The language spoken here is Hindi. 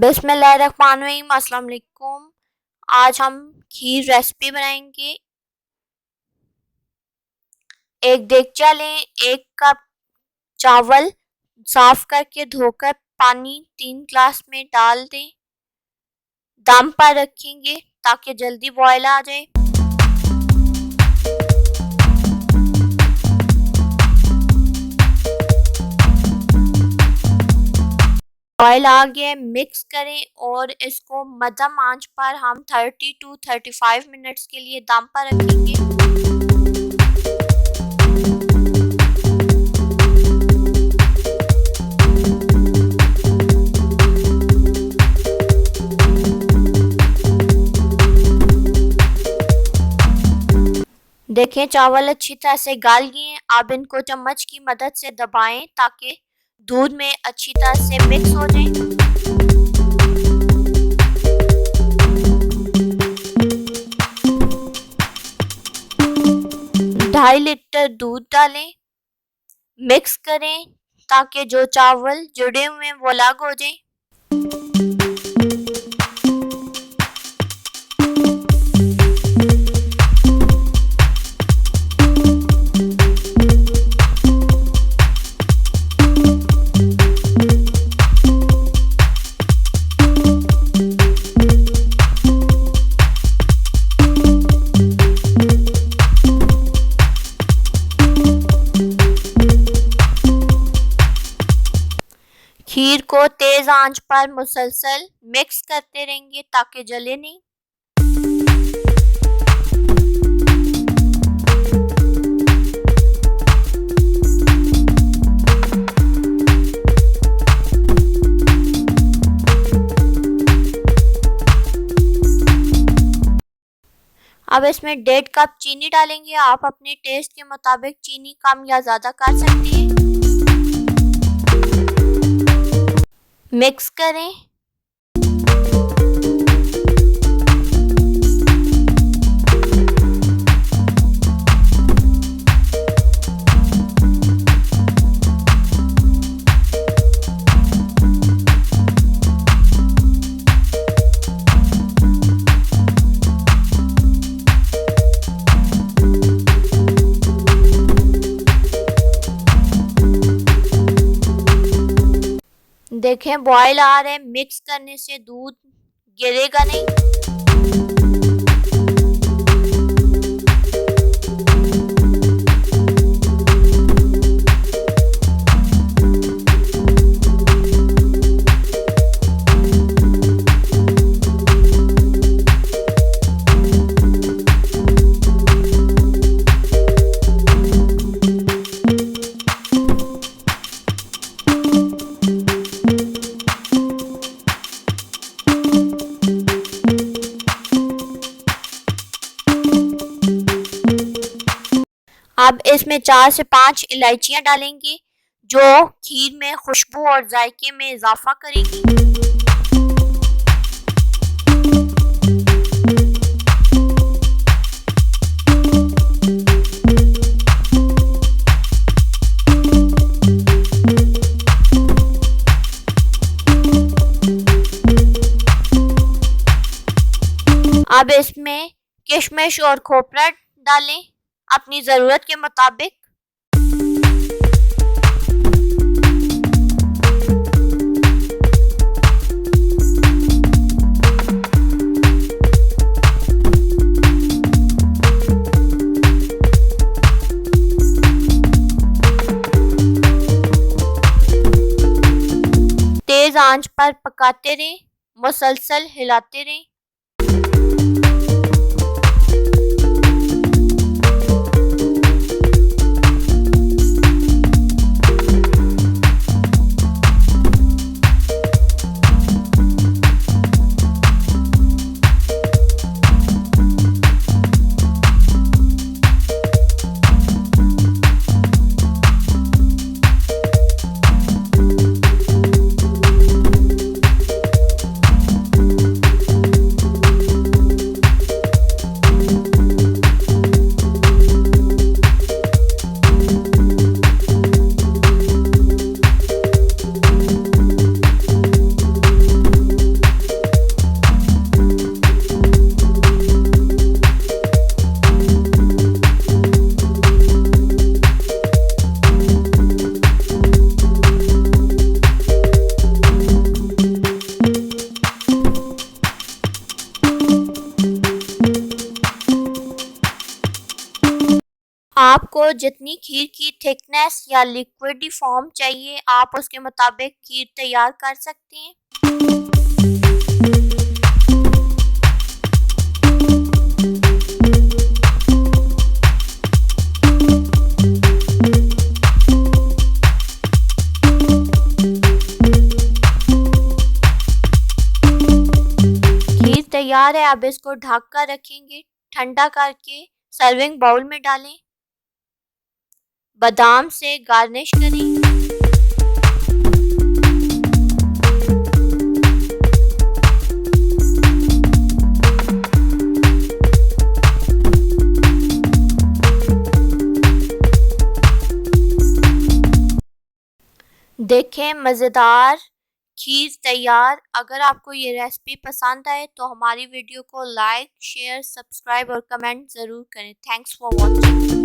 बिस्मिल्लाहिर्रहमानिर्रहीम। अस्सलाम वालेकुम। आज हम खीर रेसिपी बनाएंगे। एक देगचा लें, 1 कप चावल साफ करके धोकर पानी 3 ग्लास में डाल दें। दम पर रखेंगे ताकि जल्दी बॉयल आ जाए। बॉयल आ गया, मिक्स करें और इसको मध्यम आंच पर हम 30 to 35 मिनट्स के लिए दम पर रखेंगे। देखें चावल अच्छी तरह से गल गए हैं। अब इनको चम्मच की मदद से दबाएं ताकि दूध में अच्छी तरह से मिक्स हो जाए। ढाई लीटर दूध डालें, मिक्स करें ताकि जो चावल जुड़े हुए हैं वो अलग हो जाए। खीर को तेज आंच पर मुसलसल मिक्स करते रहेंगे ताकि जले नहीं। अब इसमें 1.5 कप चीनी डालेंगे। आप अपने टेस्ट के मुताबिक चीनी कम या ज़्यादा कर सकते हैं। मिक्स करें। देखें बॉयल आ रहे हैं, मिक्स करने से दूध गिरेगा नहीं। अब इसमें 4 से 5 इलायचियां डालेंगे जो खीर में खुशबू और जायके में इजाफा करेगी। अब इसमें किशमिश और खोपरा डालें अपनी ज़रूरत के मुताबिक। तेज आंच पर पकाते रहें, मुसलसल हिलाते रहें। आपको जितनी खीर की थिकनेस या लिक्विडी फॉर्म चाहिए, आप उसके मुताबिक खीर तैयार कर सकते हैं। खीर तैयार है, अब इसको ढक कर रखेंगे। ठंडा करके सर्विंग बाउल में डालें। बादाम से गार्निश करें। देखें मज़ेदार खीर तैयार। अगर आपको ये रेसिपी पसंद आए तो हमारी वीडियो को लाइक, शेयर, सब्सक्राइब और कमेंट ज़रूर करें। Thanks for watching.